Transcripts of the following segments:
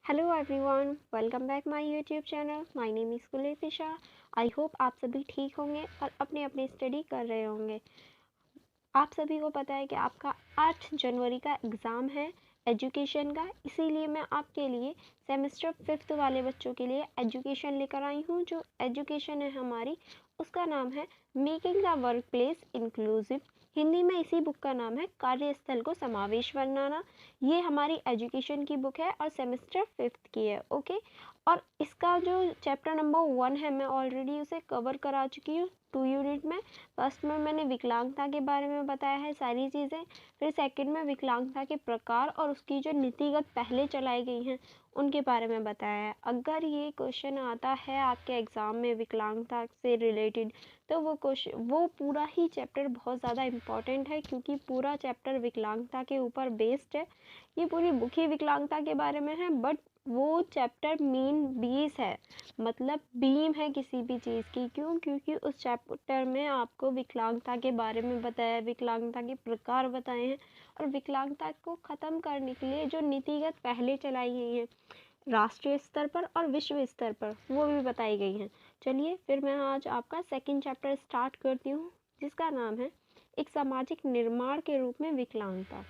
Hello everyone, welcome back my YouTube channel. My name is कुलेफिशा। I hope आप सभी ठीक होंगे और अपनी अपनी स्टडी कर रहे होंगे। आप सभी को पता है कि आपका 8 जनवरी का एग्ज़ाम है एजुकेशन का, इसीलिए मैं आपके लिए सेमेस्टर 5th वाले बच्चों के लिए एजुकेशन लेकर आई हूँ। जो एजुकेशन है हमारी, उसका नाम है making the work place inclusive. Hindi में इसी बुक का नाम है कार्यस्थल को समावेश बनाना। ये हमारी एजुकेशन की बुक है और सेमेस्टर 5th की है। ओके, और इसका जो चैप्टर नंबर 1 है, मैं ऑलरेडी उसे कवर करा चुकी हूँ 2 यूनिट में। फर्स्ट में मैंने विकलांगता के बारे में बताया है सारी चीज़ें, फिर सेकंड में विकलांगता के प्रकार और उसकी जो नीतिगत पहले चलाई गई हैं उनके बारे में बताया है। अगर ये क्वेश्चन आता है आपके एग्ज़ाम में विकलांगता से रिलेटेड, तो वो पूरा ही चैप्टर बहुत ज़्यादा इम्पॉर्टेंट है, क्योंकि पूरा चैप्टर विकलांगता के ऊपर बेस्ड है। ये पूरी बुक ही विकलांगता के बारे में है, बट वो चैप्टर मेन बेस है, मतलब बीम है किसी भी चीज़ की। क्यों? क्योंकि उस चैप्टर में आपको विकलांगता के बारे में बताया है, विकलांगता के प्रकार बताए हैं और विकलांगता को ख़त्म करने के लिए जो नीतिगत पहले चलाई गई हैं राष्ट्रीय स्तर पर और विश्व स्तर पर, वो भी बताई गई हैं। चलिए फिर मैं आज आपका सेकंड चैप्टर स्टार्ट करती हूँ, जिसका नाम है एक सामाजिक निर्माण के रूप में विकलांगता।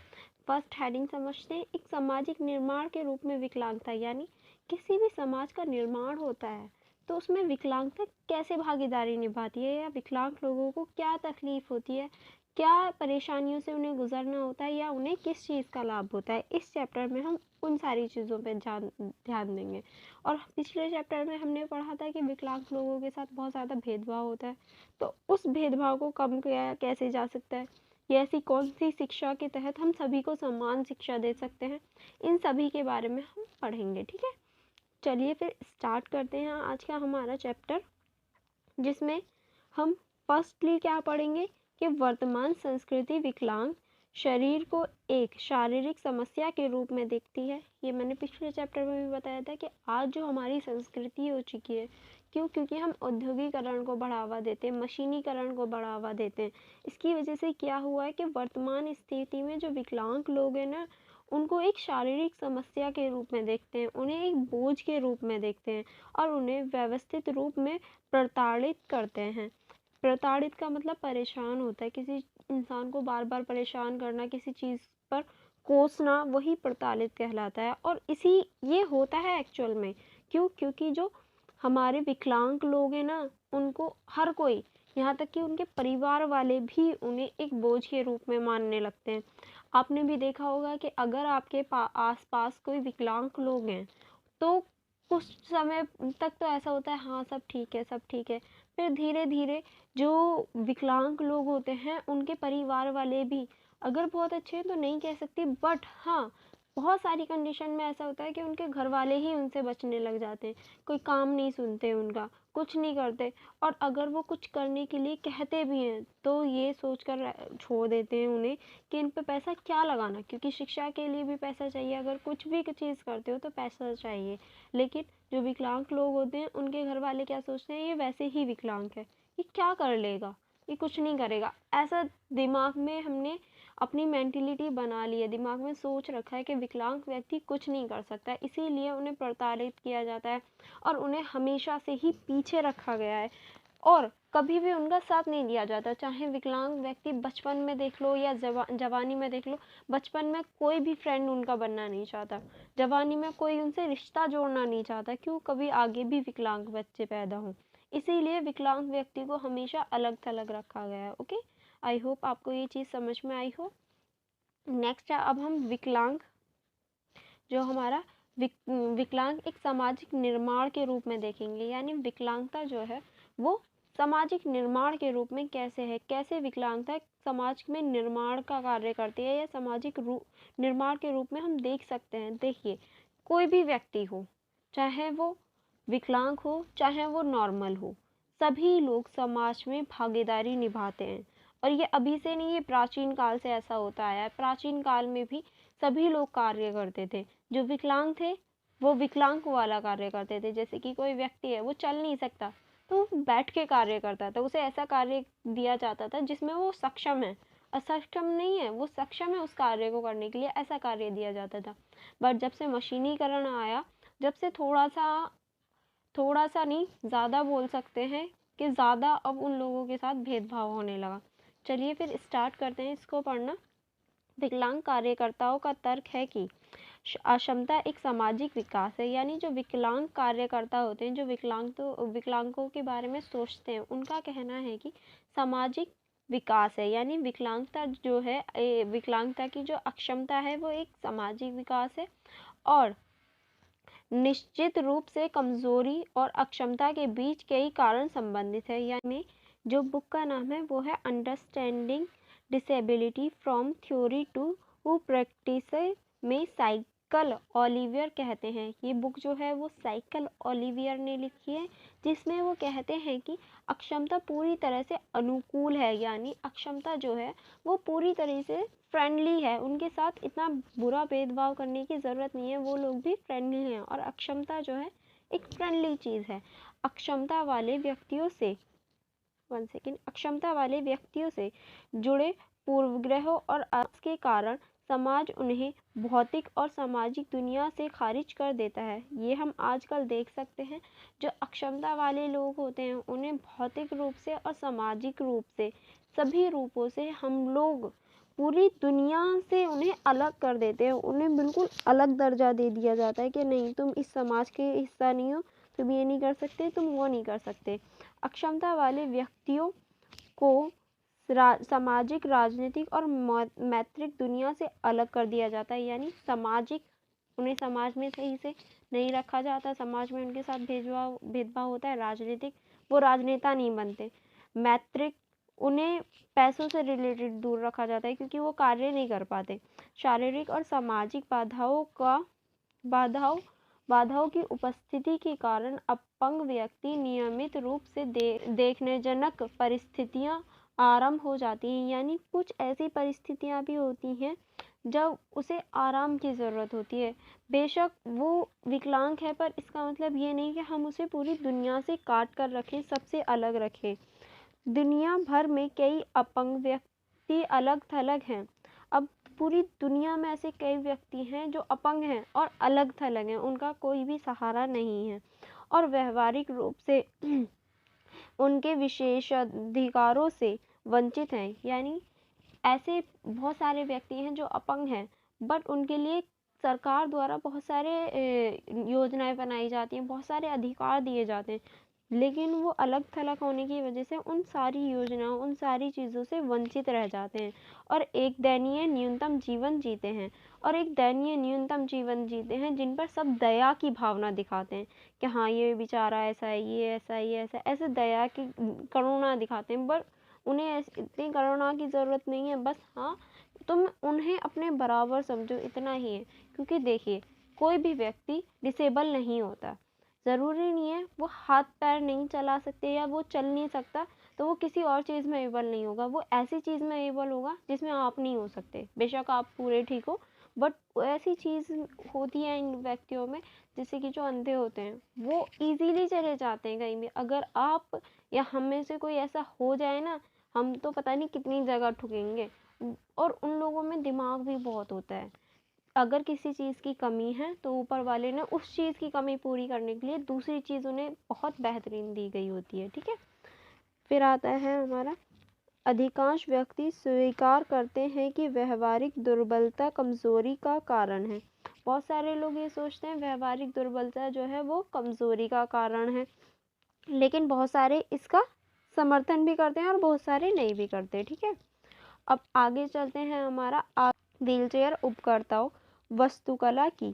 फर्स्ट हेडिंग समझते हैं। एक सामाजिक निर्माण के रूप में विकलांगता, यानी किसी भी समाज का निर्माण होता है तो उसमें विकलांगता कैसे भागीदारी निभाती है, या विकलांग लोगों को क्या तकलीफ होती है, क्या परेशानियों से उन्हें गुजरना होता है, या उन्हें किस चीज़ का लाभ होता है। इस चैप्टर में हम उन सारी चीज़ों पर ध्यान देंगे। और पिछले चैप्टर में हमने पढ़ा था कि विकलांग लोगों के साथ बहुत ज़्यादा भेदभाव होता है, तो उस भेदभाव को कम किया कैसे जा सकता है, ये ऐसी कौन सी शिक्षा के तहत हम सभी को समान शिक्षा दे सकते हैं, इन सभी के बारे में हम पढ़ेंगे। ठीक है, चलिए फिर स्टार्ट करते हैं आज का हमारा चैप्टर, जिसमें हम फर्स्टली क्या पढ़ेंगे कि वर्तमान संस्कृति विकलांग शरीर को एक शारीरिक समस्या के रूप में देखती है। ये मैंने पिछले चैप्टर में भी बताया था कि आज जो हमारी संस्कृति हो चुकी है, क्यों? क्योंकि हम औद्योगिकरण को बढ़ावा देते हैं, मशीनीकरण को बढ़ावा देते हैं। इसकी वजह से क्या हुआ है कि वर्तमान स्थिति में जो विकलांग लोग हैं ना, उनको एक शारीरिक समस्या के रूप में देखते हैं, उन्हें एक बोझ के रूप में देखते हैं और उन्हें व्यवस्थित रूप में प्रताड़ित करते हैं। प्रताड़ित का मतलब परेशान होता है, किसी इंसान को बार बार परेशान करना, किसी चीज़ पर कोसना, वही प्रताड़ित कहलाता है। और इसी ये होता है एक्चुअल में। क्यों? क्योंकि जो हमारे विकलांग लोग हैं ना, उनको हर कोई, यहाँ तक कि उनके परिवार वाले भी उन्हें एक बोझ के रूप में मानने लगते हैं। आपने भी देखा होगा कि अगर आपके आस पास कोई विकलांग लोग हैं, तो कुछ समय तक तो ऐसा होता है, हाँ सब ठीक है, सब ठीक है। फिर धीरे धीरे जो विकलांग लोग होते हैं, उनके परिवार वाले भी अगर बहुत अच्छे हैं तो नहीं कह सकती, बट हाँ, बहुत सारी कंडीशन में ऐसा होता है कि उनके घर वाले ही उनसे बचने लग जाते हैं। कोई काम नहीं सुनते उनका, कुछ नहीं करते। और अगर वो कुछ करने के लिए कहते भी हैं तो ये सोच कर छोड़ देते हैं उन्हें कि इन पे पैसा क्या लगाना, क्योंकि शिक्षा के लिए भी पैसा चाहिए, अगर कुछ भी चीज़ करते हो तो पैसा चाहिए। लेकिन जो विकलांग लोग होते हैं, उनके घर वाले क्या सोचते हैं, ये वैसे ही विकलांग है, ये क्या कर लेगा, ये कुछ नहीं करेगा। ऐसा दिमाग में हमने अपनी मेंटिलिटी बना ली है, दिमाग में सोच रखा है कि विकलांग व्यक्ति कुछ नहीं कर सकता है, इसीलिए उन्हें प्रताड़ित किया जाता है और उन्हें हमेशा से ही पीछे रखा गया है और कभी भी उनका साथ नहीं दिया जाता। चाहे विकलांग व्यक्ति बचपन में देख लो या जवानी में देख लो, बचपन में कोई भी फ्रेंड उनका बनना नहीं चाहता, जवानी में कोई उनसे रिश्ता जोड़ना नहीं चाहता। क्यों? कभी आगे भी विकलांग बच्चे पैदा हों, इसीलिए विकलांग व्यक्ति को हमेशा अलग थलग रखा गया है। ओके, आई होप आपको ये चीज़ समझ में आई हो। नेक्स्ट अब हम विकलांग, जो हमारा विकलांग एक सामाजिक निर्माण के रूप में देखेंगे, यानी विकलांगता जो है वो सामाजिक निर्माण के रूप में कैसे है, कैसे विकलांगता समाज में निर्माण का कार्य करती है, या सामाजिक निर्माण के रूप में हम देख सकते हैं। देखिए, कोई भी व्यक्ति हो, चाहे वो विकलांग हो चाहे वो नॉर्मल हो, सभी लोग समाज में भागीदारी निभाते हैं। और ये अभी से नहीं, ये प्राचीन काल से ऐसा होता आया है। प्राचीन काल में भी सभी लोग कार्य करते थे। जो विकलांग थे वो विकलांग वाला कार्य करते थे। जैसे कि कोई व्यक्ति है, वो चल नहीं सकता तो बैठ के कार्य करता था, उसे ऐसा कार्य दिया जाता था जिसमें वो सक्षम है। असक्षम नहीं है, वो सक्षम है उस कार्य को करने के लिए, ऐसा कार्य दिया जाता था। बट जब से मशीनीकरण आया जब से थोड़ा सा नहीं ज़्यादा बोल सकते हैं कि ज़्यादा अब उन लोगों के साथ भेदभाव होने लगा। चलिए फिर स्टार्ट करते हैं इसको पढ़ना। विकलांग कार्यकर्ताओं का तर्क है कि अक्षमता एक सामाजिक विकास है, यानी जो विकलांग कार्यकर्ता होते हैं, जो विकलांगों के बारे में सोचते हैं, उनका कहना है कि सामाजिक विकास है, यानी विकलांगता जो है विकलांगता की जो अक्षमता है वो एक सामाजिक विकास है और निश्चित रूप से कमजोरी और अक्षमता के बीच कई कारण संबंधित है। यानी जो बुक का नाम है वो है understanding disability from theory to practice में साइकल ओलिवियर कहते हैं। ये बुक जो है वो साइकल ओलिवियर ने लिखी है, जिसमें वो कहते हैं कि अक्षमता पूरी तरह से अनुकूल है, यानी अक्षमता जो है वो पूरी तरह से फ्रेंडली है, उनके साथ इतना बुरा भेदभाव करने की ज़रूरत नहीं है, वो लोग भी फ्रेंडली हैं और अक्षमता जो है एक फ्रेंडली चीज़ है। अक्षमता वाले व्यक्तियों से जुड़े पूर्वग्रहों और आस के कारण समाज उन्हें भौतिक और सामाजिक दुनिया से खारिज कर देता है। ये हम आजकल देख सकते हैं, जो अक्षमता वाले लोग होते हैं उन्हें भौतिक रूप से और सामाजिक रूप से सभी रूपों से हम लोग पूरी दुनिया से उन्हें अलग कर देते हैं, उन्हें बिल्कुल अलग दर्जा दे दिया जाता है कि नहीं, तुम इस समाज के हिस्सा नहीं हो, तुम ये नहीं कर सकते, तुम वो नहीं कर सकते। अक्षमता वाले व्यक्तियों को सामाजिक, राजनीतिक और मैत्रिक दुनिया से अलग कर दिया जाता है, यानी उन्हें समाज में सही से नहीं रखा जाता, समाज में उनके साथ भेदभाव होता है। राजनीतिक, वो राजनेता नहीं बनते। मैत्रिक, उन्हें पैसों से रिलेटेड दूर रखा जाता है क्योंकि वो कार्य नहीं कर पाते। शारीरिक और सामाजिक बाधाओं की उपस्थिति के कारण अपंग व्यक्ति नियमित रूप से देखनेजनक परिस्थितियां आरंभ हो जाती हैं, यानी कुछ ऐसी परिस्थितियां भी होती हैं जब उसे आराम की ज़रूरत होती है। बेशक वो विकलांग है, पर इसका मतलब ये नहीं कि हम उसे पूरी दुनिया से काट कर रखें, सबसे अलग रखें। दुनिया भर में कई अपंग व्यक्ति अलग थलग हैं। अब पूरी दुनिया में ऐसे कई व्यक्ति हैं जो अपंग हैं और अलग थलग हैं, उनका कोई भी सहारा नहीं है और व्यवहारिक रूप से उनके विशेषाधिकारों से वंचित हैं। यानी ऐसे बहुत सारे व्यक्ति हैं जो अपंग हैं, बट उनके लिए सरकार द्वारा बहुत सारे योजनाएं बनाई जाती हैं, बहुत सारे अधिकार दिए जाते हैं, लेकिन वो अलग थलग होने की वजह से उन सारी योजनाओं, उन सारी चीज़ों से वंचित रह जाते हैं और एक दयनीय न्यूनतम जीवन जीते हैं जिन पर सब दया की भावना दिखाते हैं कि हाँ, ये बेचारा ऐसा है, ये ऐसा है, ये ऐसा, ऐसे दया की करुणा दिखाते हैं, बट उन्हें इतनी करुणा की ज़रूरत नहीं है। बस हाँ, तुम उन्हें अपने बराबर समझो, इतना ही है। क्योंकि देखिए, कोई भी व्यक्ति डिसेबल नहीं होता, ज़रूरी नहीं है वो हाथ पैर नहीं चला सकते या वो चल नहीं सकता तो वो किसी और चीज़ में एबल नहीं होगा, वो ऐसी चीज़ में एबल होगा जिसमें आप नहीं हो सकते। बेशक आप पूरे ठीक हो, बट ऐसी चीज़ होती है इन व्यक्तियों में, जैसे कि जो अंधे होते हैं वो इजीली चले जाते हैं कहीं भी। अगर आप या हम में से कोई ऐसा हो जाए ना, हम तो पता नहीं कितनी जगह ठुकेंगे। और उन लोगों में दिमाग भी बहुत होता है, अगर किसी चीज़ की कमी है तो ऊपर वाले ने उस चीज़ की कमी पूरी करने के लिए दूसरी चीज़ उन्हें बहुत बेहतरीन दी गई होती है। ठीक है, फिर आता है हमारा, अधिकांश व्यक्ति स्वीकार करते हैं कि व्यवहारिक दुर्बलता कमज़ोरी का कारण है। बहुत सारे लोग ये सोचते हैं व्यवहारिक दुर्बलता जो है वो कमज़ोरी का कारण है, लेकिन बहुत सारे इसका समर्थन भी करते हैं और बहुत सारे नहीं भी करते। ठीक है, अब आगे चलते हैं। हमारा व्हीलचेयर उपकर्ताओं वास्तुकला की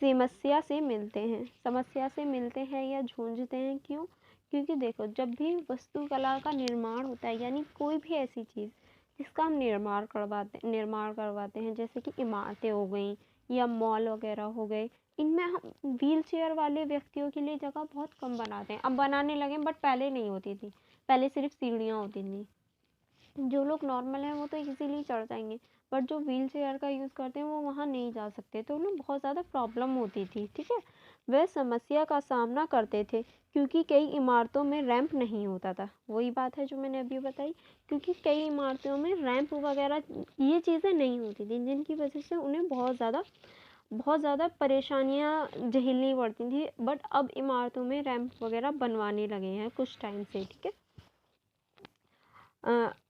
समस्या से मिलते हैं या जूझते हैं। क्यों? क्योंकि देखो, जब भी वास्तुकला का निर्माण होता है, यानी कोई भी ऐसी चीज़ जिसका हम निर्माण करवाते हैं, जैसे कि इमारतें हो गई या मॉल वगैरह हो गए, इनमें हम व्हील चेयर वाले व्यक्तियों के लिए जगह बहुत कम बनाते हैं। अब बनाने लगे, बट पहले नहीं होती थी, पहले सिर्फ सीढ़ियाँ होती थी। जो लोग नॉर्मल हैं वो तो इजीली चढ़ जाएंगे, बट जो व्हील चेयर का यूज़ करते हैं वो वहाँ नहीं जा सकते, तो उन्हें बहुत ज़्यादा प्रॉब्लम होती थी। ठीक है, वह समस्या का सामना करते थे क्योंकि कई इमारतों में रैंप नहीं होता था। वही बात है जो मैंने अभी बताई, क्योंकि कई इमारतों में रैंप वगैरह ये चीज़ें नहीं होती थी, जिनकी वजह से उन्हें बहुत ज़्यादा बहुत ज़्यादा परेशानियाँ झेलनी पड़ती थी, बट अब इमारतों में रैंप वगैरह बनवाने लगे हैं कुछ टाइम से, ठीक है।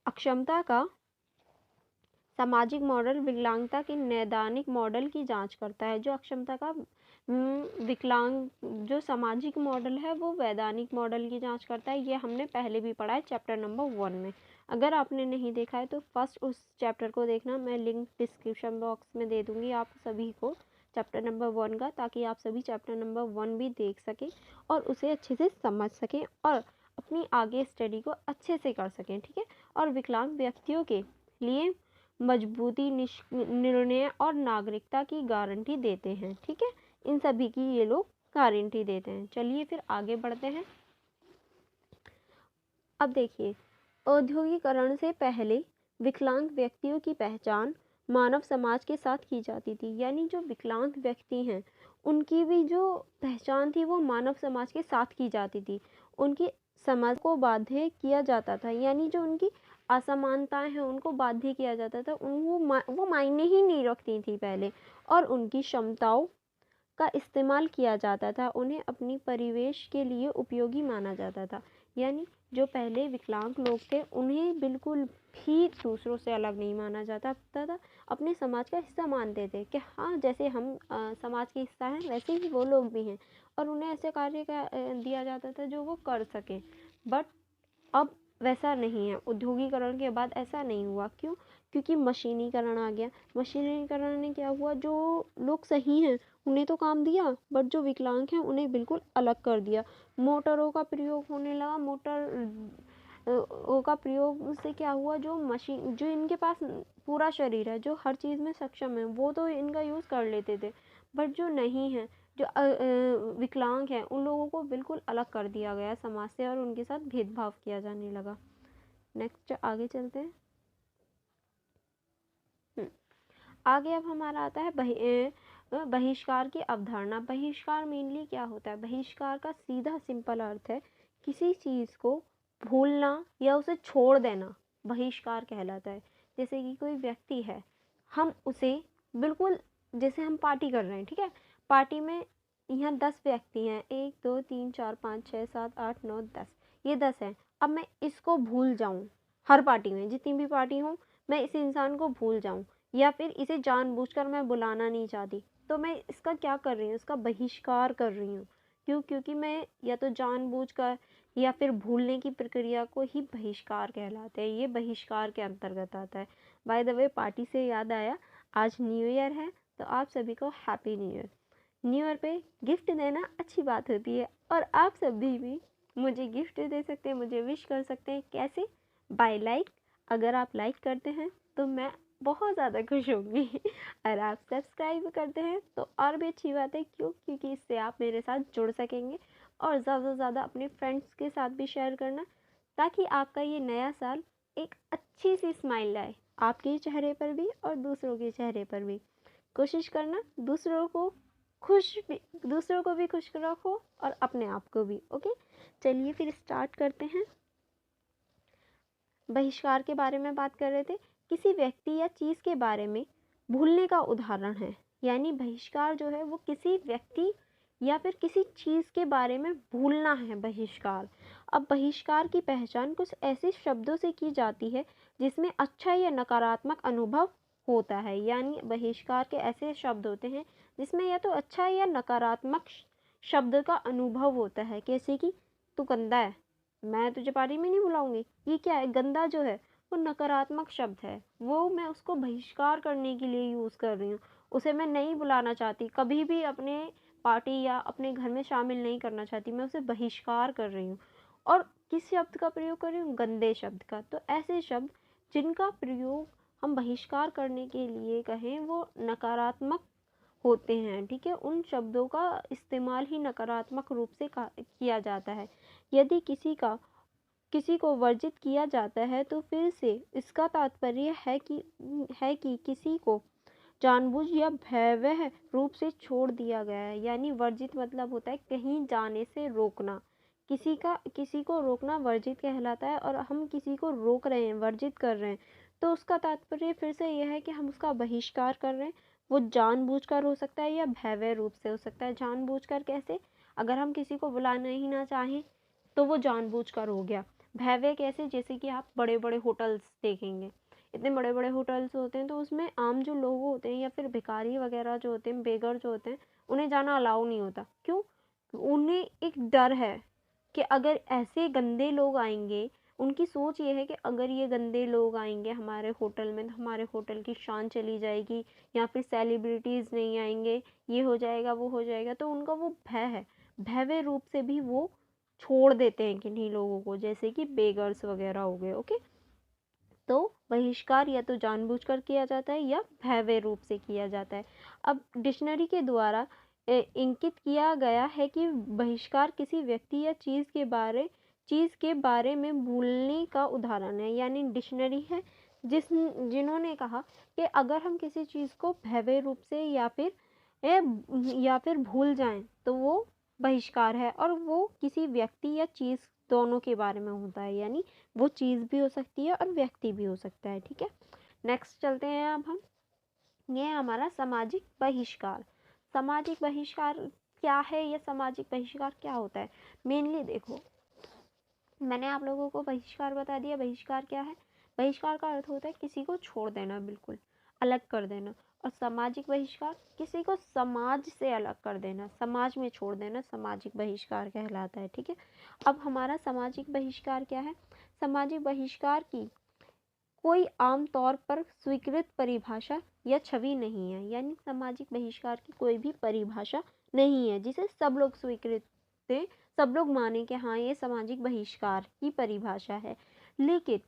अक्षमता का सामाजिक मॉडल विकलांगता के नैदानिक मॉडल की जांच करता है। जो अक्षमता का विकलांग जो सामाजिक मॉडल है वो वैधानिक मॉडल की जांच करता है। ये हमने पहले भी पढ़ा है चैप्टर नंबर 1 में। अगर आपने नहीं देखा है तो फर्स्ट उस चैप्टर को देखना, मैं लिंक डिस्क्रिप्शन बॉक्स में दे दूँगी आप सभी को चैप्टर नंबर 1 का, ताकि आप सभी चैप्टर नंबर 1 भी देख सकें और उसे अच्छे से समझ सकें और अपनी आगे स्टडी को अच्छे से कर सकें, ठीक है। और विकलांग व्यक्तियों के लिए मजबूती, निर्णय और नागरिकता की गारंटी देते हैं, ठीक है। इन सभी की ये लोग गारंटी देते हैं। चलिए फिर आगे बढ़ते हैं। अब देखिए, औद्योगिकरण से पहले विकलांग व्यक्तियों की पहचान मानव समाज के साथ की जाती थी। यानी जो विकलांग व्यक्ति हैं उनकी भी जो पहचान थी वो मानव समाज के साथ की जाती थी। उनकी समाज को बाध्य किया जाता था, यानी जो उनकी असमानताएं हैं उनको बाध्य किया जाता था। वो मायने ही नहीं रखती थी पहले, और उनकी क्षमताओं का इस्तेमाल किया जाता था। उन्हें अपनी परिवेश के लिए उपयोगी माना जाता था। यानी जो पहले विकलांग लोग थे उन्हें बिल्कुल भी दूसरों से अलग नहीं माना जाता था, अपने समाज का हिस्सा मानते थे कि हाँ, जैसे हम समाज के हिस्सा हैं वैसे ही वो लोग भी हैं, और उन्हें ऐसे कार्य दिया जाता था जो वो कर सकें। बट अब वैसा नहीं है। औद्योगिकरण के बाद ऐसा नहीं हुआ। क्यों? क्योंकि मशीनीकरण आ गया। मशीनीकरण ने क्या हुआ, जो लोग सही हैं उन्हें तो काम दिया, बट जो विकलांग हैं उन्हें बिल्कुल अलग कर दिया। मोटरों का प्रयोग होने लगा। मोटर का प्रयोग से क्या हुआ, जो इनके पास पूरा शरीर है, जो हर चीज़ में सक्षम है, वो तो इनका यूज़ कर लेते थे, बट जो नहीं है, जो विकलांग हैं, उन लोगों को बिल्कुल अलग कर दिया गया समाज से और उनके साथ भेदभाव किया जाने लगा। नेक्स्ट आगे चलते हैं। आगे अब हमारा आता है बहिष्कार की अवधारणा। बहिष्कार मेनली क्या होता है? बहिष्कार का सीधा सिंपल अर्थ है किसी चीज़ को भूलना या उसे छोड़ देना, बहिष्कार कहलाता है। जैसे कि कोई व्यक्ति है, हम उसे बिल्कुल, जैसे हम पार्टी कर रहे हैं, ठीक है। पार्टी में यहाँ 10 व्यक्ति हैं, 1 2 3 4 5 6 7 8 9 10, ये 10 हैं। अब मैं इसको भूल जाऊँ, हर पार्टी में जितनी भी पार्टी हो मैं इस इंसान को भूल जाऊँ, या फिर इसे जानबूझकर मैं बुलाना नहीं चाहती, तो मैं इसका क्या कर रही हूँ, इसका बहिष्कार कर रही हूँ। क्यों? क्योंकि मैं या तो जानबूझकर या फिर भूलने की प्रक्रिया को ही बहिष्कार कहलाते हैं। ये बहिष्कार के अंतर्गत आता है। बाय द वे, पार्टी से याद आया, आज न्यू ईयर है, तो आप सभी को happy new year. New year पे गिफ्ट देना अच्छी बात होती है, और आप सभी भी मुझे गिफ्ट दे सकते हैं, मुझे विश कर सकते हैं। कैसे? By like. अगर आप लाइक करते हैं तो मैं बहुत ज़्यादा खुश होंगी। और आप सब्सक्राइब करते हैं तो और भी अच्छी बात है। क्यों? क्योंकि इससे आप मेरे साथ जुड़ सकेंगे, और ज़्यादा से ज़्यादा अपने फ्रेंड्स के साथ भी शेयर करना, ताकि आपका ये नया साल एक अच्छी सी स्माइल लाए, आपके चेहरे पर भी और दूसरों के चेहरे पर भी। कोशिश करना दूसरों को भी खुश रखो और अपने आप को भी। ओके, चलिए फिर स्टार्ट करते हैं। बहिष्कार के बारे में बात कर रहे थे। किसी व्यक्ति या चीज़ के बारे में भूलने का उदाहरण है। यानी बहिष्कार जो है वो किसी व्यक्ति या फिर किसी चीज़ के बारे में भूलना है बहिष्कार। अब बहिष्कार की पहचान कुछ ऐसे शब्दों से की जाती है जिसमें अच्छा या नकारात्मक अनुभव होता है। यानी बहिष्कार के ऐसे शब्द होते हैं जिसमें या तो अच्छा या नकारात्मक शब्द का अनुभव होता है। कैसे कि तू गंदा है, मैं तुझे पार्टी में नहीं बुलाऊंगी। ये क्या है? गंदा जो है वो नकारात्मक शब्द है, वो मैं उसको बहिष्कार करने के लिए यूज़ कर रही हूँ। उसे मैं नहीं बुलाना चाहती, कभी भी अपने पार्टी या अपने घर में शामिल नहीं करना चाहती, मैं उसे बहिष्कार कर रही हूँ। और किस शब्द का प्रयोग कर रही हूँ? गंदे शब्द का। तो ऐसे शब्द जिनका प्रयोग हम बहिष्कार करने के लिए कहें वो नकारात्मक होते हैं, ठीक है। उन शब्दों का इस्तेमाल ही नकारात्मक रूप से किया जाता है। यदि किसी को वर्जित किया जाता है तो फिर से इसका तात्पर्य है कि किसी को जानबूझ या भयावह रूप से छोड़ दिया गया है। यानी वर्जित मतलब होता है कहीं जाने से रोकना। किसी को रोकना वर्जित कहलाता है, और हम किसी को रोक रहे हैं, वर्जित कर रहे हैं, तो उसका तात्पर्य फिर से यह है कि हम उसका बहिष्कार कर रहे हैं। वो जानबूझकर हो सकता है या भयवह रूप से हो सकता है। जानबूझकर कैसे? अगर हम किसी को बुलाना ही ना चाहें तो वो जानबूझकर हो गया। भयवह कैसे? जैसे कि आप बड़े बड़े होटल्स देखेंगे, इतने बड़े बड़े होटल्स होते हैं तो उसमें आम जो लोग होते हैं या फिर भिखारी वगैरह जो होते हैं, बेगर जो होते हैं, उन्हें जाना अलाउ नहीं होता। क्यों? उन्हें एक डर है कि अगर ऐसे गंदे लोग आएंगे, उनकी सोच ये है कि अगर ये गंदे लोग आएंगे हमारे होटल में तो हमारे होटल की शान चली जाएगी, या फिर सेलिब्रिटीज़ नहीं आएंगे, ये हो जाएगा वो हो जाएगा। तो उनका वो भय है, भयवे रूप से भी वो छोड़ देते हैं किन्हीं लोगों को, जैसे कि बेगर्स वगैरह हो गए। ओके, तो बहिष्कार या तो जानबूझकर किया जाता है या भयवे रूप से किया जाता है। अब डिक्शनरी के द्वारा इंकित किया गया है कि बहिष्कार किसी व्यक्ति या चीज़ के बारे में भूलने का उदाहरण है। यानी डिक्शनरी है जिन्होंने कहा कि अगर हम किसी चीज़ को भयवे रूप से या फिर भूल जाएं तो वो बहिष्कार है, और वो किसी व्यक्ति या चीज़ दोनों के बारे में होता है। यानी वो चीज़ भी हो सकती है और व्यक्ति भी हो सकता है। ठीक है, नेक्स्ट चलते हैं अब हम। ये है हमारा सामाजिक बहिष्कार। सामाजिक बहिष्कार क्या है या सामाजिक बहिष्कार क्या होता है? मेनली देखो, मैंने आप लोगों को बहिष्कार बता दिया। बहिष्कार क्या है? बहिष्कार का अर्थ होता है किसी को छोड़ देना, बिल्कुल अलग कर देना। और सामाजिक बहिष्कार किसी को समाज से अलग कर देना, समाज में छोड़ देना, सामाजिक बहिष्कार कहलाता है। ठीक है, अब हमारा सामाजिक बहिष्कार क्या है? सामाजिक बहिष्कार की कोई आम तौर पर स्वीकृत परिभाषा या छवि नहीं है। यानी सामाजिक बहिष्कार की कोई भी परिभाषा नहीं है जिसे सब लोग स्वीकृत दें, सब लोग माने कि हाँ ये सामाजिक बहिष्कार की परिभाषा है। लेकिन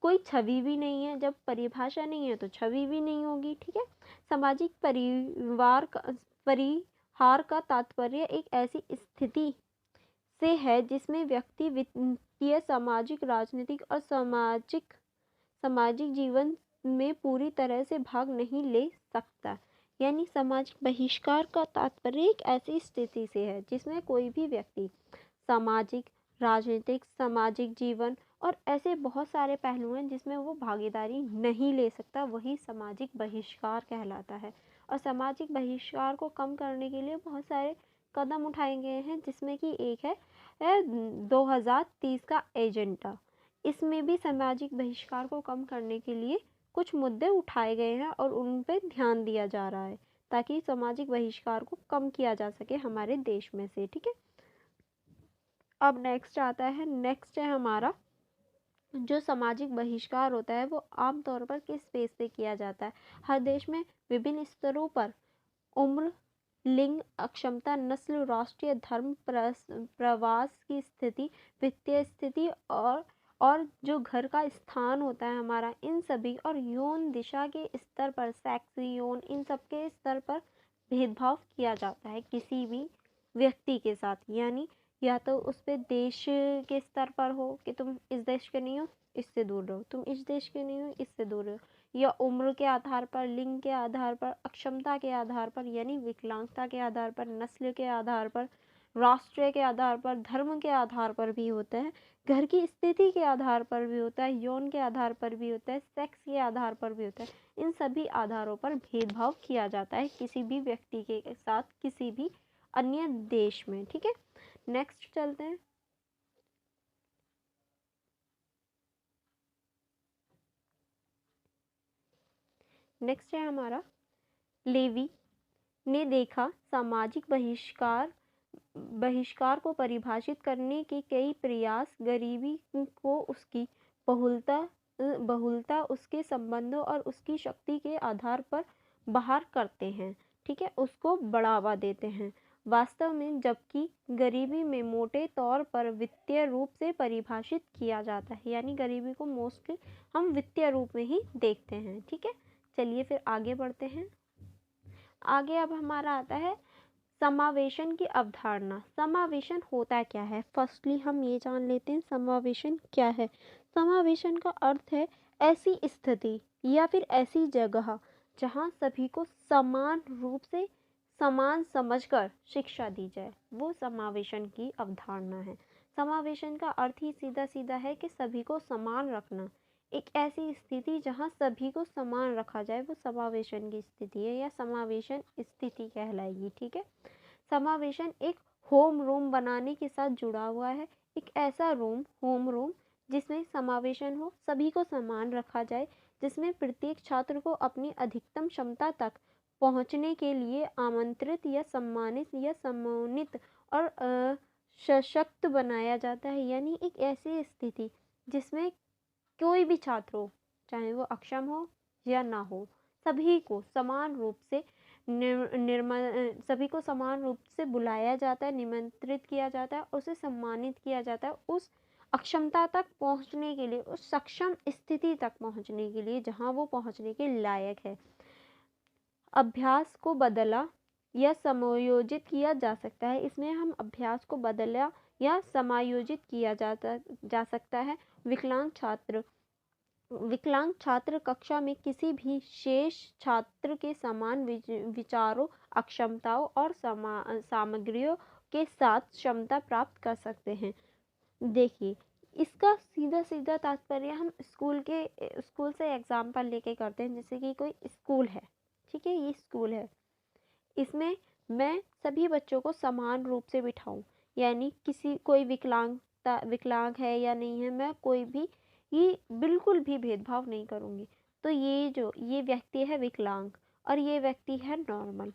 कोई छवि भी नहीं है, जब परिभाषा नहीं है तो छवि भी नहीं होगी। ठीक है, सामाजिक परिहार का तात्पर्य एक ऐसी स्थिति से है जिसमें व्यक्ति वित्तीय, सामाजिक, राजनीतिक और सामाजिक जीवन में पूरी तरह से भाग नहीं ले सकता। यानी सामाजिक बहिष्कार का तात्पर्य एक ऐसी स्थिति से है जिसमें कोई भी व्यक्ति सामाजिक, राजनीतिक, सामाजिक जीवन और ऐसे बहुत सारे पहलू हैं जिसमें वो भागीदारी नहीं ले सकता, वही सामाजिक बहिष्कार कहलाता है। और सामाजिक बहिष्कार को कम करने के लिए बहुत सारे कदम उठाए गए हैं, जिसमें कि एक है 2030 का एजेंडा। इसमें भी सामाजिक बहिष्कार को कम करने के लिए कुछ मुद्दे उठाए गए हैं और उन पे ध्यान दिया जा रहा है ताकि सामाजिक बहिष्कार को कम किया जा सके हमारे देश में से। ठीक है, अब नेक्स्ट आता है, नेक्स्ट है हमारा जो सामाजिक बहिष्कार होता है वो आमतौर पर किस बेस पे किया जाता है? हर देश में विभिन्न स्तरों पर उम्र, लिंग, अक्षमता, नस्ल, राष्ट्रीय धर्म, प्रवास की स्थिति, वित्तीय स्थिति और जो घर का स्थान होता है हमारा, इन सभी और यौन दिशा के स्तर पर, सेक्स, यौन, इन सब के स्तर पर भेदभाव किया जाता है किसी भी व्यक्ति के साथ। यानी या तो उस पे देश के स्तर पर हो कि तुम इस देश के नहीं हो, इससे दूर रहो, तुम इस देश के नहीं हो, इससे दूर रहो, या उम्र के आधार पर, लिंग के आधार पर, अक्षमता के आधार पर यानी विकलांगता के आधार पर, नस्ल के आधार पर, राष्ट्र के आधार पर, धर्म के आधार पर भी होता है, घर की स्थिति के आधार पर भी होता है, यौन के आधार पर भी होता है, सेक्स के आधार पर भी होता है। इन सभी आधारों पर भेदभाव किया जाता है किसी भी व्यक्ति के साथ किसी भी अन्य देश में। ठीक है, नेक्स्ट चलते हैं। नेक्स्ट है हमारा लेवी ने देखा सामाजिक बहिष्कार को परिभाषित करने के कई प्रयास गरीबी को उसकी बहुलता, उसके संबंधों और उसकी शक्ति के आधार पर बाहर करते हैं। ठीक है, उसको बढ़ावा देते हैं। वास्तव में जबकि गरीबी में मोटे तौर पर वित्तीय रूप से परिभाषित किया जाता है, यानी गरीबी को मोस्टली हम वित्तीय रूप में ही देखते हैं। ठीक है, चलिए फिर आगे बढ़ते हैं। आगे अब हमारा आता है समावेशन की अवधारणा। समावेशन होता क्या है? फर्स्टली हम ये जान लेते हैं समावेशन क्या है। समावेशन का अर्थ है ऐसी स्थिति या फिर ऐसी जगह जहाँ सभी को समान रूप से समान समझकर शिक्षा दी जाए, वो समावेशन की अवधारणा है। समावेशन का अर्थ ही सीधा सीधा है कि सभी को समान रखना, एक ऐसी स्थिति जहाँ सभी को समान रखा जाए, वो समावेशन की स्थिति है या समावेशन स्थिति कहलाएगी। ठीक है, समावेशन एक होम रूम बनाने के साथ जुड़ा हुआ है। एक ऐसा रूम, होम रूम, जिसमें समावेशन हो, सभी को समान रखा जाए, जिसमें प्रत्येक छात्र को अपनी अधिकतम क्षमता तक पहुंचने के लिए आमंत्रित या सम्मानित या सम्मानित और सशक्त बनाया जाता है। यानी एक ऐसी स्थिति जिसमें कोई भी छात्र हो, चाहे वो अक्षम हो या ना हो, सभी को समान रूप से सभी को समान रूप से बुलाया जाता है, निमंत्रित किया जाता है, उसे सम्मानित किया जाता है उस अक्षमता तक पहुंचने के लिए, उस सक्षम स्थिति तक पहुंचने के लिए जहां वो पहुंचने के लायक है। अभ्यास को बदला या समायोजित किया जा सकता है। इसमें हम अभ्यास को बदला या समायोजित किया जा सकता है। विकलांग छात्र कक्षा में किसी भी शेष छात्र के समान विचारों, अक्षमताओं और सामग्रियों के साथ क्षमता प्राप्त कर सकते हैं। देखिए, इसका सीधा सीधा तात्पर्य हम स्कूल से एग्जाम्पल लेके करते हैं। जैसे कि कोई स्कूल है, ठीक है, ये स्कूल है, इसमें मैं सभी बच्चों को समान रूप से बिठाऊं, यानी कोई विकलांग है या नहीं है, मैं कोई भी ये बिल्कुल भी भेदभाव नहीं करूंगी। तो ये व्यक्ति है विकलांग और ये व्यक्ति है नॉर्मल।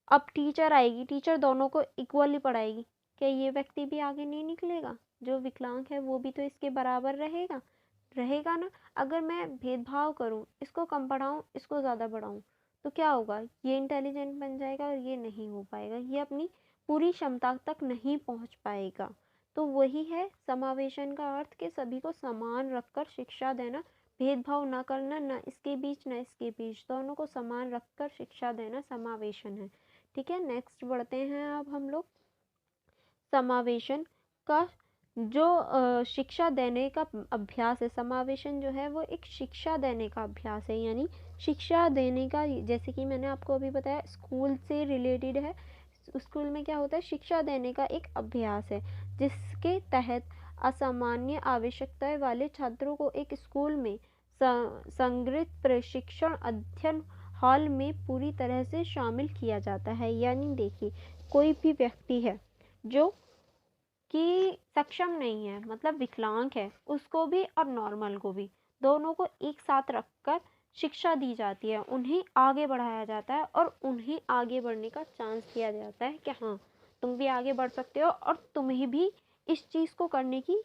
अब टीचर आएगी, टीचर दोनों को इक्वली पढ़ाएगी, क्या ये व्यक्ति भी आगे नहीं निकलेगा? जो विकलांग है वो भी तो इसके बराबर रहेगा ना। अगर मैं भेदभाव करूं, इसको कम पढ़ाऊं, इसको ज़्यादा पढ़ाऊं, तो क्या होगा? ये इंटेलिजेंट बन जाएगा और ये नहीं हो पाएगा, ये अपनी पूरी क्षमता तक नहीं पहुंच पाएगा। तो वही है समावेशन का अर्थ, कि सभी को समान रखकर शिक्षा देना, भेदभाव ना करना, ना इसके बीच ना इसके बीच, दोनों को समान रखकर शिक्षा देना समावेशन है। ठीक है, नेक्स्ट बढ़ते हैं अब हम लोग। समावेशन का जो शिक्षा देने का अभ्यास है, समावेशन जो है वो एक शिक्षा देने का अभ्यास है। यानी शिक्षा देने का, जैसे कि मैंने आपको अभी बताया, स्कूल से रिलेटेड है। स्कूल में क्या होता है? शिक्षा देने का एक अभ्यास है, जिसके तहत असामान्य आवश्यकताएं वाले छात्रों को एक स्कूल में संगृहित प्रशिक्षण अध्ययन हॉल में पूरी तरह से शामिल किया जाता है। यानी देखिए, कोई भी व्यक्ति है जो कि सक्षम नहीं है, मतलब विकलांग है, उसको भी और नॉर्मल को भी, दोनों को एक साथ रखकर शिक्षा दी जाती है, उन्हें आगे बढ़ाया जाता है और उन्हें आगे बढ़ने का चांस दिया जाता है कि हाँ, तुम भी आगे बढ़ सकते हो और तुम्हें भी इस चीज़ को करने की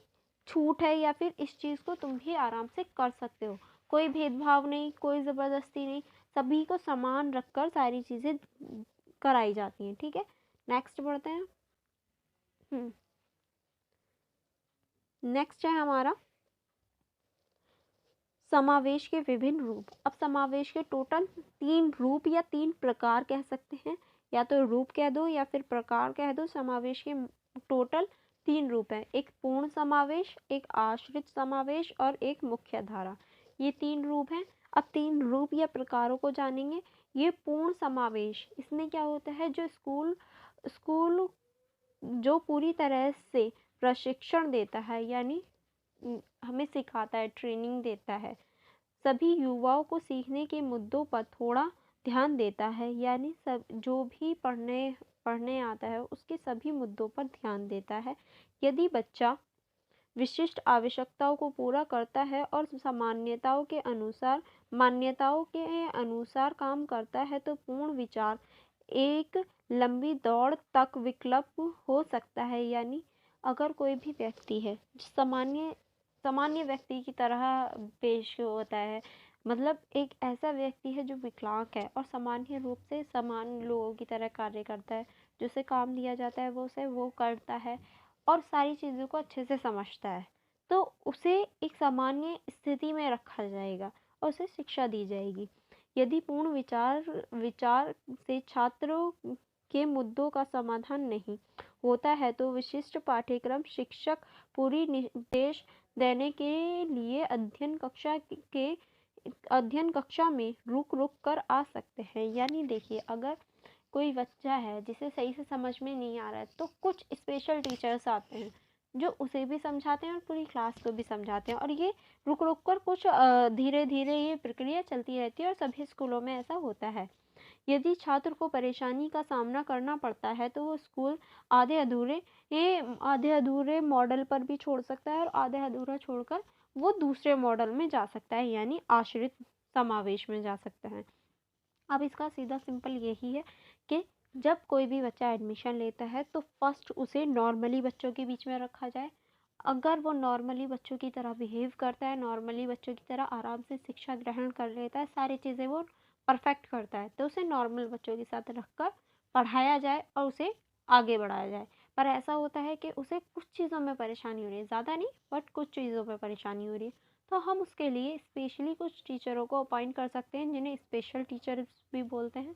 छूट है, या फिर इस चीज़ को तुम भी आराम से कर सकते हो। कोई भेदभाव नहीं, कोई ज़बरदस्ती नहीं, सभी को समान रखकर सारी चीज़ें कराई जाती हैं। ठीक है, नेक्स्ट बढ़ते हैं। नेक्स्ट है हमारा समावेश के विभिन्न रूप। अब समावेश के टोटल 3 रूप या 3 प्रकार कह सकते हैं, या तो रूप कह दो या फिर प्रकार कह दो। समावेश के टोटल 3 रूप हैं, एक पूर्ण समावेश, एक आश्रित समावेश और एक मुख्य धारा। ये 3 रूप हैं। अब 3 रूप या प्रकारों को जानेंगे। ये पूर्ण समावेश, इसमें क्या होता है? जो स्कूल जो पूरी तरह से प्रशिक्षण देता है, यानी हमें सिखाता है, ट्रेनिंग देता है, सभी युवाओं को सीखने के मुद्दों पर थोड़ा ध्यान देता है, यानी सब जो भी पढ़ने आता है उसके सभी मुद्दों पर ध्यान देता है। यदि बच्चा विशिष्ट आवश्यकताओं को पूरा करता है और मान्यताओं के अनुसार काम करता है, तो पूर्ण विचार एक लंबी दौड़ तक विकल्प हो सकता है। यानी अगर कोई भी व्यक्ति है सामान्य व्यक्ति की तरह पेश होता है, मतलब एक ऐसा व्यक्ति है जो विकलांग है और सामान्य रूप से समान लोगों की तरह कार्य करता है, जो उसे काम दिया जाता है वो करता है और सारी चीज़ों को अच्छे से समझता है, तो उसे एक सामान्य स्थिति में रखा जाएगा और उसे शिक्षा दी जाएगी। यदि पूर्ण विचार से छात्रों के मुद्दों का समाधान नहीं होता है, तो विशिष्ट पाठ्यक्रम शिक्षक पूरी निर्देश देने के लिए अध्ययन कक्षा में रुक कर आ सकते हैं। यानी देखिए, अगर कोई बच्चा है जिसे सही से समझ में नहीं आ रहा है, तो कुछ स्पेशल टीचर्स आते हैं जो उसे भी समझाते हैं और पूरी क्लास को भी समझाते हैं। और ये रुक रुक कर कुछ धीरे धीरे ये प्रक्रिया चलती रहती है और सभी स्कूलों में ऐसा होता है। यदि छात्र को परेशानी का सामना करना पड़ता है तो वो स्कूल आधे अधूरे मॉडल पर भी छोड़ सकता है और आधे अधूरा छोड़कर वो दूसरे मॉडल में जा सकता है, यानी आश्रित समावेश में जा सकता है। अब इसका सीधा सिंपल यही है कि जब कोई भी बच्चा एडमिशन लेता है तो फर्स्ट उसे नॉर्मली बच्चों के बीच में रखा जाए। अगर वो नॉर्मली बच्चों की तरह बिहेव करता है, नॉर्मली बच्चों की तरह आराम से शिक्षा ग्रहण कर लेता है, सारी चीज़ें वो परफेक्ट करता है, तो उसे नॉर्मल बच्चों के साथ रखकर पढ़ाया जाए और उसे आगे बढ़ाया जाए। पर ऐसा होता है कि उसे कुछ चीज़ों में परेशानी हो रही है, ज़्यादा नहीं बट कुछ चीज़ों में परेशानी हो रही है, तो हम उसके लिए स्पेशली कुछ टीचरों को अपॉइंट कर सकते हैं, जिन्हें स्पेशल टीचर्स भी बोलते हैं।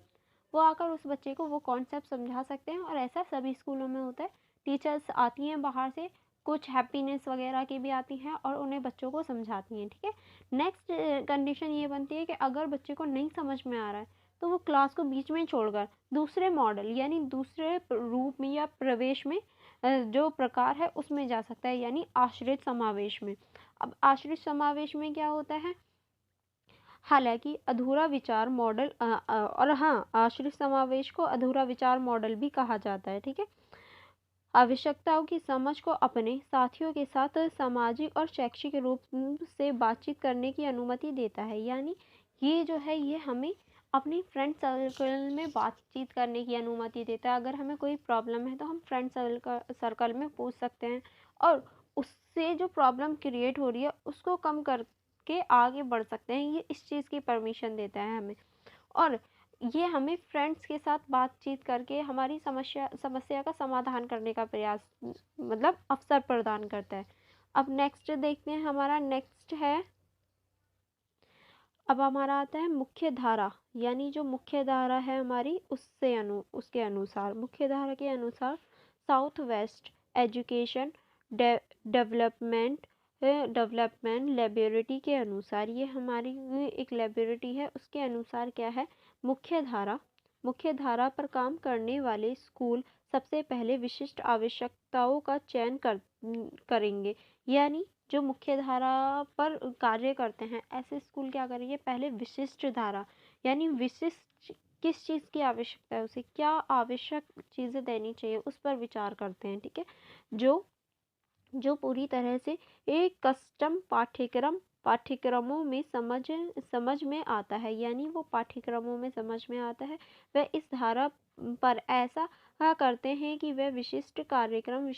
वो आकर उस बच्चे को वो कॉन्सेप्ट समझा सकते हैं और ऐसा सभी स्कूलों में होता है। टीचर्स आती हैं बाहर से, कुछ हैप्पीनेस वगैरह की भी आती हैं और उन्हें बच्चों को समझाती हैं, ठीक है। नेक्स्ट कंडीशन ये बनती है कि अगर बच्चे को नहीं समझ में आ रहा है तो वो क्लास को बीच में छोड़कर दूसरे मॉडल यानी दूसरे रूप में या प्रवेश में जो प्रकार है उसमें जा सकता है, यानी आश्रित समावेश में। अब आश्रित समावेश में क्या होता है, हालांकि अधूरा विचार मॉडल और हाँ, आश्रित समावेश को अधूरा विचार मॉडल भी कहा जाता है, ठीक है। आवश्यकताओं की समझ को अपने साथियों के साथ सामाजिक और शैक्षिक रूप से बातचीत करने की अनुमति देता है, यानी ये जो है ये हमें अपनी फ्रेंड सर्कल में बातचीत करने की अनुमति देता है। अगर हमें कोई प्रॉब्लम है तो हम फ्रेंड सर्कल में पूछ सकते हैं और उससे जो प्रॉब्लम क्रिएट हो रही है उसको कम करके आगे बढ़ सकते हैं। ये इस चीज़ की परमिशन देता है हमें, और ये हमें फ्रेंड्स के साथ बातचीत करके हमारी समस्या का समाधान करने का प्रयास मतलब अवसर प्रदान करता है। अब नेक्स्ट देखते हैं, हमारा नेक्स्ट है, अब हमारा आता है मुख्य धारा, यानी जो मुख्य धारा है हमारी उसके अनुसार, मुख्य धारा के अनुसार south west education development laboratory के अनुसार, ये हमारी एक लेबोरेटरी है, उसके अनुसार क्या है, मुख्य धारा पर काम करने वाले स्कूल सबसे पहले विशिष्ट आवश्यकताओं का चयन करेंगे, यानी जो मुख्य धारा पर कार्य करते हैं ऐसे स्कूल क्या करेंगे, पहले विशिष्ट धारा यानी विशिष्ट किस चीज़ की आवश्यकता है, उसे क्या आवश्यक चीज़ें देनी चाहिए उस पर विचार करते हैं, ठीक है। जो पूरी तरह से एक कस्टम पाठ्यक्रमों में समझ में आता है, यानी वो पाठ्यक्रमों में समझ में आता है, वह इस धारा पर ऐसा करते हैं कि वह विशिष्ट कार्यक्रम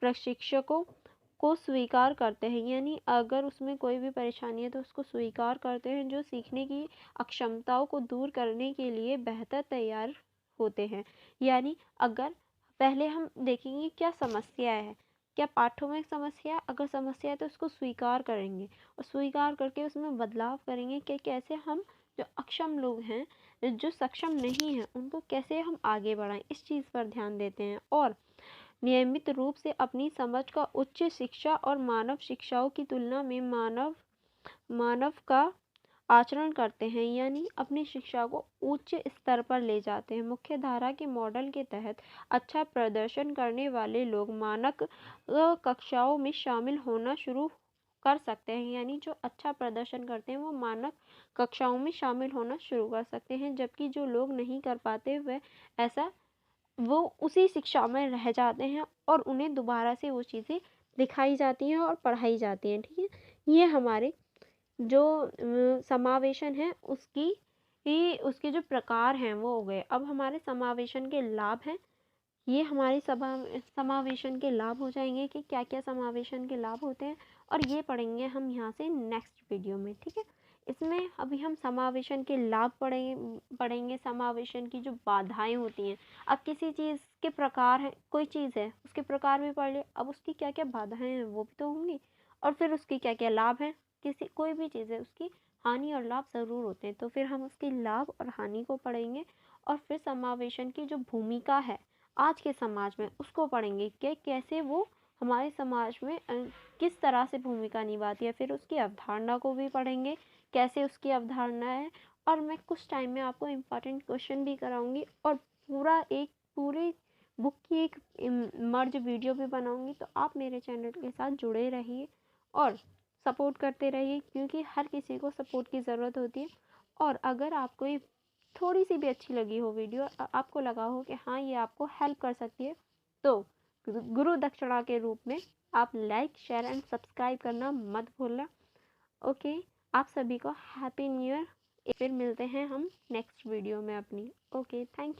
प्रशिक्षकों को स्वीकार करते हैं, यानी अगर उसमें कोई भी परेशानी है तो उसको स्वीकार करते हैं, जो सीखने की अक्षमताओं को दूर करने के लिए बेहतर तैयार होते हैं। यानी अगर पहले हम देखेंगे क्या समस्या है, क्या पाठों में समस्या है, अगर समस्या है तो उसको स्वीकार करेंगे और स्वीकार करके उसमें बदलाव करेंगे कि कैसे हम जो अक्षम लोग हैं, जो सक्षम नहीं हैं, उनको कैसे हम आगे बढ़ाएं, इस चीज़ पर ध्यान देते हैं। और नियमित रूप से अपनी समझ का उच्च शिक्षा और मानव शिक्षाओं की तुलना में मानव का आचरण करते हैं, यानी अपनी शिक्षा को उच्च स्तर पर ले जाते हैं। मुख्य धारा के मॉडल के तहत अच्छा प्रदर्शन करने वाले लोग मानक कक्षाओं में शामिल होना शुरू कर सकते हैं, यानी जो अच्छा प्रदर्शन करते हैं वो मानक कक्षाओं में शामिल होना शुरू कर सकते हैं, जबकि जो लोग नहीं कर पाते वो उसी शिक्षा में रह जाते हैं और उन्हें दोबारा से वो चीज़ें दिखाई जाती हैं और पढ़ाई जाती हैं, ठीक है। ये हमारे जो समावेशन है उसके जो प्रकार हैं वो हो गए। अब हमारे समावेशन के लाभ हैं, ये हमारे समावेशन के लाभ हो जाएंगे कि क्या क्या समावेशन के लाभ होते हैं, और ये पढ़ेंगे हम यहाँ से नेक्स्ट वीडियो में, ठीक है। इसमें अभी हम समावेशन के लाभ पढ़ेंगे, समावेशन की जो बाधाएं होती हैं। अब किसी चीज़ के प्रकार है, कोई चीज़ है उसके प्रकार भी पढ़ ले, अब उसकी क्या क्या बाधाएं हैं वो भी तो होंगी, और फिर उसके क्या क्या लाभ हैं। कोई भी चीज़ है उसकी हानि और लाभ ज़रूर होते हैं, तो फिर हम उसकी लाभ और हानि को पढ़ेंगे, और फिर समावेशन की जो भूमिका है आज के समाज में उसको पढ़ेंगे कि कैसे वो हमारे समाज में किस तरह से भूमिका निभाती है। फिर उसकी अवधारणा को भी पढ़ेंगे, कैसे उसकी अवधारणा है, और मैं कुछ टाइम में आपको इम्पोर्टेंट क्वेश्चन भी कराऊंगी और पूरे बुक की एक मर्ज वीडियो भी बनाऊंगी, तो आप मेरे चैनल के साथ जुड़े रहिए और सपोर्ट करते रहिए, क्योंकि हर किसी को सपोर्ट की ज़रूरत होती है। और अगर आपको ये थोड़ी सी भी अच्छी लगी हो वीडियो, आपको लगा हो कि हाँ ये आपको हेल्प कर सकती है, तो गुरु दक्षिणा के रूप में आप लाइक, शेयर एंड सब्सक्राइब करना मत भूलना। ओके, आप सभी को हैप्पी न्यू ईयर। फिर मिलते हैं हम नेक्स्ट वीडियो में अपनी। Okay, thank you.